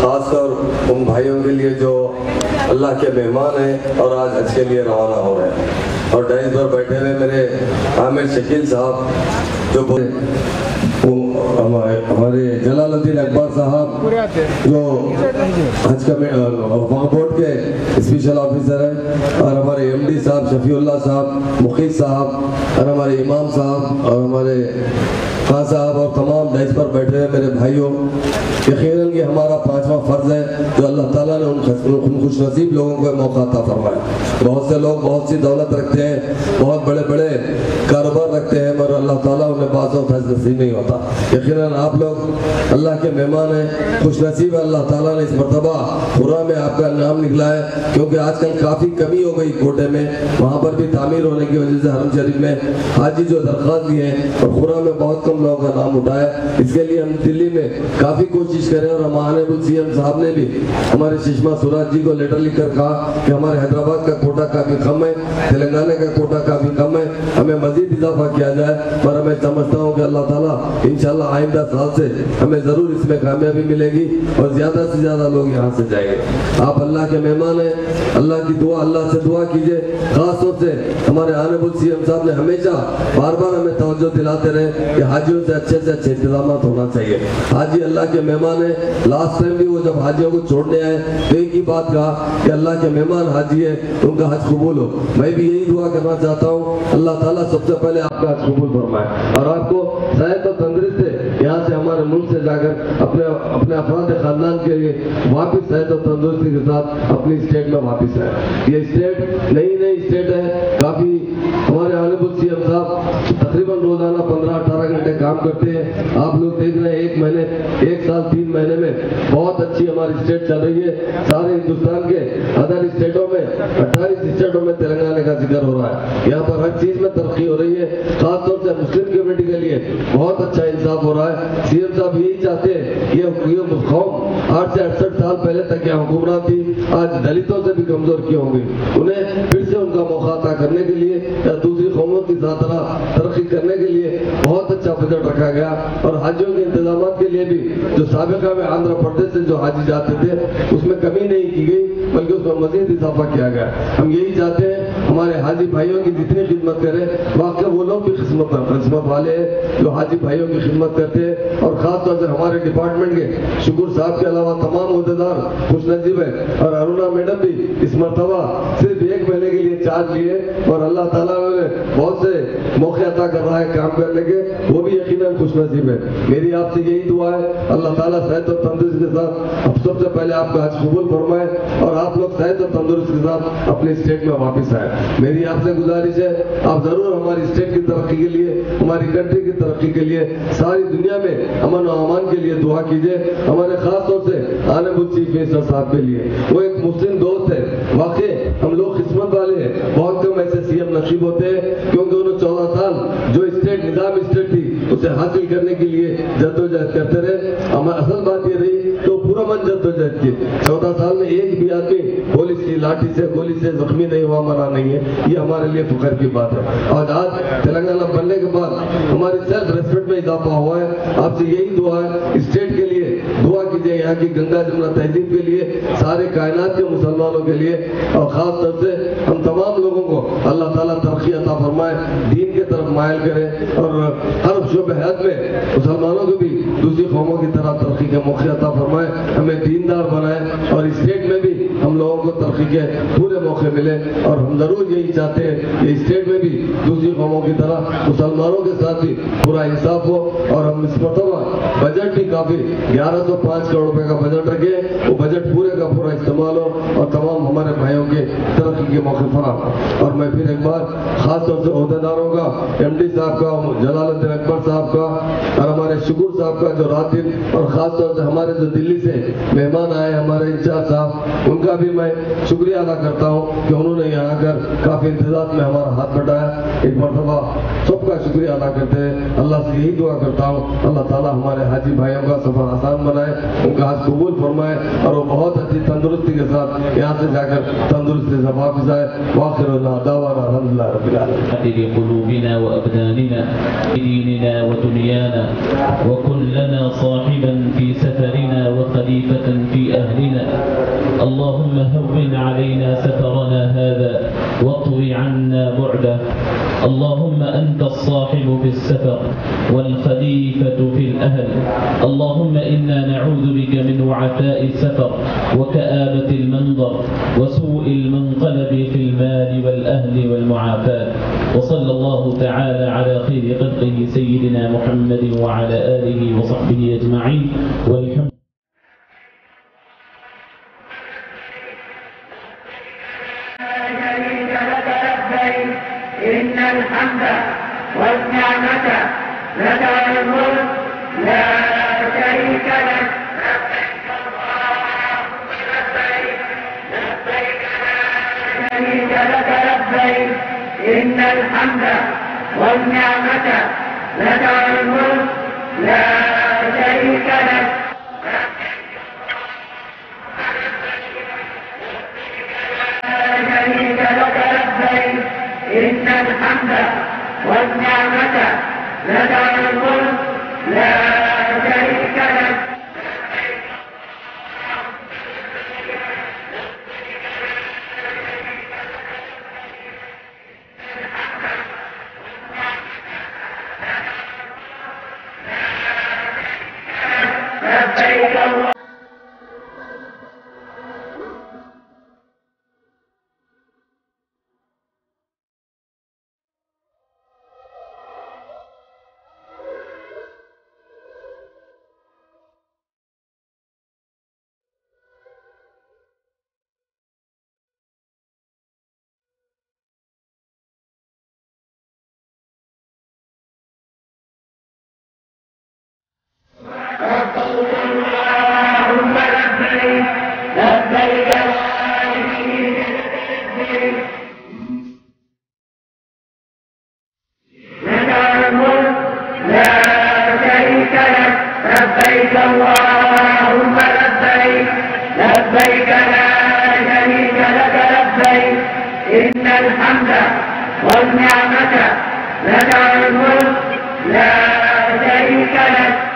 خاص طور ان بھائیوں کے لیے جو اللہ کے مہمان ہیں اور آج حج کے لیے روانہ ہو رہے ہیں، اور ڈائز پر بیٹھے ہوئے میرے عامر شکیل صاحب جو ہمارے جلال الدین اکبر صاحب جو حج کا وقف بورڈ کے اسپیشل آفیسر ہیں، اور ہمارے ایم ڈی صاحب شفیع اللہ صاحب، مقیت صاحب، اور ہمارے امام صاحب، اور ہمارے خان صاحب، اور تمام ڈائز پر بیٹھے ہوئے میرے بھائیوں، یقیناً یہ ہمارا 5واں فرض ہے جو اللہ تعالیٰ نے ان خوش نصیب لوگوں کو موقع عطا فرمایا۔ بہت سے لوگ بہت سی دولت رکھتے ہیں، بہت بڑے بڑے کاروبار رکھتے ہیں، مگر اللہ تعالیٰ انہیں بعض وقت حج نصیب نہیں ہوتا۔ یقیناً آپ لوگ اللہ کے مہمان ہیں، خوش نصیب ہے، اللہ تعالیٰ نے اس مرتبہ پورا میں آپ کا نام نکلا ہے، کیونکہ آج کل کافی کمی ہو گئی کوٹے میں، وہاں پر بھی تعمیر ہونے کی وجہ سے حرم شریف میں حاجی جو درخواست دیے ہیں، اور خورا میں بہت کم لوگوں کا نام اٹھا ہے۔ اس کے لیے ہم دلی میں کافی کوشش کریں، اور ہمارے سی ایم صاحب نے بھی ہمارے سشما سوراج جی کو لیٹر لکھ کر کہا کہ ہمارے حیدرآباد کا کوٹا کافی کم ہے، تلنگانہ کا کوٹا کافی کم ہے، ہمیں مزید اضافہ کیا جائے، پر میں سمجھتا ہوں کہ اللہ تعالیٰ انشاءاللہ آئندہ سال سے ہمیں ضرور اس میں کامیابی ملے گی، اور زیادہ سے زیادہ لوگ یہاں سے جائیں گے۔ آپ اللہ کے مہمان ہیں، اللہ کی دعا، اللہ سے دعا کیجئے۔ خاص طور سے ہمارے آنبل سی ایم صاحب نے ہمیشہ بار بار ہمیں توجہ دلاتے رہے کہ حاجیوں سے اچھے انتظامات ہونا چاہیے۔ حاجی اللہ کے مہمان ہیں، لاسٹ ٹائم بھی وہ جب حاجیوں کو چھوڑنے آئے تو ایک ہی بات کہا کہ اللہ کے مہمان حاجی ہے، ان کا حج قبول ہو۔ میں بھی یہی دعا کرنا چاہتا ہوں، اللہ تعالیٰ سب سے پہلے آپ کا حج قبول فرمائے، اور آپ کو صحت و تندرست سے یہاں سے ہمارے ملک سے جا کر اپنے افراد خاندان کے لیے واپس صحت و تندرستی کے ساتھ اپنی اسٹیٹ میں واپس آئے۔ یہ اسٹیٹ نئی اسٹیٹ ہے، کافی ہمارے آنبل سی ایم صاحب تقریباً روزانہ 15-18 گھنٹے کام کرتے ہیں۔ آپ لوگ دیکھ رہے ہیں ایک سال 3 مہینے میں بہت اچھی ہماری اسٹیٹ چل رہی ہے۔ سارے ہندوستان کے ادر اسٹیٹوں میں 28 اسٹیٹوں میں تلنگانہ کا ذکر ہو رہا ہے۔ یہاں پر ہر چیز میں ترقی ہو رہی ہے، خاص طور سے مسلم کمیونٹی کے لیے بہت اچھا انصاف ہو رہا ہے۔ سی ایم صاحب یہی چاہتے ہیں، یہ قوم 8 سے 68 سال پہلے تک یہاں حکمران تھی، آج دلتوں سے بھی کمزور کی ہوں گی، انہیں پھر سے ان کا موقع عطا کرنے کے لیے یا دوسری قوموں کی طرح ترقی کرنے کے لیے بہت اچھا بجٹ رکھا گیا، اور حاجیوں کے انتظامات کے لیے بھی جو سابقہ میں آندھرا پردیش سے جو حاجی جاتے تھے اس میں کمی نہیں کی گئی، بلکہ اس میں مزید اضافہ کیا گیا۔ ہم یہی چاہتے ہیں ہمارے حاجی بھائیوں کی جتنی خدمت کریں، واقعی وہ لوگ بھی قسمت والے ہیں جو حاجی بھائیوں کی خدمت کرتے ہیں، اور خاص طور سے ہمارے ڈپارٹمنٹ کے شکر صاحب کے علاوہ تمام عہدیدار خوش نصیب ہیں، اور ارونا میڈم بھی اس مرتبہ صرف 1 مہینے کے لیے چارج لیے، اور اللہ تعالیٰ نے بہت سے موقع عطا کر رہا ہے کام کرنے کے، وہ بھی یقیناً خوش نصیب ہے۔ میری آپ سے یہی دعا ہے، اللہ تعالیٰ صحت و تندرست کے ساتھ اب سب سے پہلے آپ کا حج قبول فرمائے، اور آپ لوگ صحت و تندرست کے ساتھ اپنی اسٹیٹ میں واپس آئے۔ میری آپ سے گزارش ہے، آپ ضرور ہماری اسٹیٹ کی ترقی کے لیے، ہماری کنٹری کی ترقی کے لیے، ساری دنیا میں امن و امان کے لیے دعا کیجئے۔ ہمارے خاص طور سے آنبل چیف منسٹر صاحب کے لیے، وہ ایک مسلم دوست ہے، واقعی ہم لوگ قسمت والے ہیں، بہت کم ایسے سی ایم نصیب ہوتے ہیں، کیونکہ انہوں 14 سال جو اسٹیٹ نظام اسٹیٹ تھی اسے حاصل کرنے کے لیے جدوجہد کرتے رہے۔ ہمیں اصل بات یہ رہی تو پورا من جدوجہد کی، 14 سال میں ایک بھی آدمی پولیس کی لاٹھی سے گولی سے زخمی نہیں ہوا، مرا نہیں ہے، یہ ہمارے لیے فخر کی بات ہے۔ اور آج تلنگانہ بننے کے بعد ہماری سیلف ریسپیکٹ میں اضافہ ہوا ہے۔ آپ سے یہی دعا ہے، اسٹیٹ کے لیے دعا کیجئے، یہاں کی گنگا جمنا تہذیب کے لیے، سارے کائنات کے مسلمانوں کے لیے، اور خاص طور سے ہم تمام لوگوں کو اللہ تعالیٰ ترقی عطا فرمائے، دین کے طرف مائل کرے، اور ہر شعبہ حیات میں مسلمانوں کو بھی دوسری قوموں کی طرح ترقی کے موقع عطا فرمائے، ہمیں دیندار بنائے، اور اسٹیٹ میں بھی ہم لوگوں کو ترقی کے پورے موقع ملے۔ اور ہم ضرور یہی چاہتے ہیں کہ اسٹیٹ میں بھی دوسری قوموں کی طرح مسلمانوں کے ساتھ بھی پورا انصاف ہو، اور ہم اس مرتبہ بجٹ بھی کافی 1105 کروڑ روپے کا بجٹ رکھے، وہ بجٹ پورے کا پورا استعمال ہو، اور تمام ہمارے بھائیوں کے ترقی کے موقع فراہم۔ اور میں پھر ایک بار خاص طور سے عہدیداروں کا، ایم ڈی صاحب کا، جلال الدین اکبر صاحب کا، اور ہمارے شکر صاحب کا جو رات دن، اور خاص طور سے ہمارے جو دلی سے مہمان آئے ہمارے انچارج صاحب، ان کا بھی میں شکریہ ادا کرتا ہوں کہ انہوں نے یہاں آ کر کافی انتظامات میں ہمارا ہاتھ بٹایا۔ ایک مرتبہ سب کا شکریہ ادا کرتے ہیں۔ اللہ سے یہی دعا کرتا ہوں اللہ تعالیٰ ہمارے حاجی بھائیوں کا سفر آسان بنائے، ان کا حج قبول فرمائے، اور وہ بہت اچھی تندرستی کے ساتھ یہاں سے جا کر تندرستی سے واپس آئے۔ واخر دعوانا الحمد للہ رب العالمین۔ قلوبنا وأبداننا بديننا ديننا ودنيانا، وكن لنا صاحبا في سفرنا وخليفة في أهلنا. اللهم هون علينا سفرنا هذا واطوي عنا بعده. اللهم أنت الصاحب في السفر والخليفة في الأهل. اللهم إنا نعوذ بك من وعثاء السفر وكآبة المنظر وسوء المنقلب في المال والأهل والمعافاة. وصلى الله تعالى على خير خلقه سيدنا محمد وعلى آله وصحبه أجمعين، والحمد إن الحمد والنعمة لك والملك لا شريك لك. لبيك لا شريك لك لبيك. إن الحمد والنعمة لك والملك لا شريك لك. شريك لك لبيك. إن الحمد والنعمة لك والملك لا شريك لك. لبيك الله. اللهم لبيك لبيك لا شريك لك. لك الملك لا شريك لك. لبيك اللهم لبيك لبيك لا شريك لك لبيك. إن الحمد والنعمة لك والملك لا شريك لك.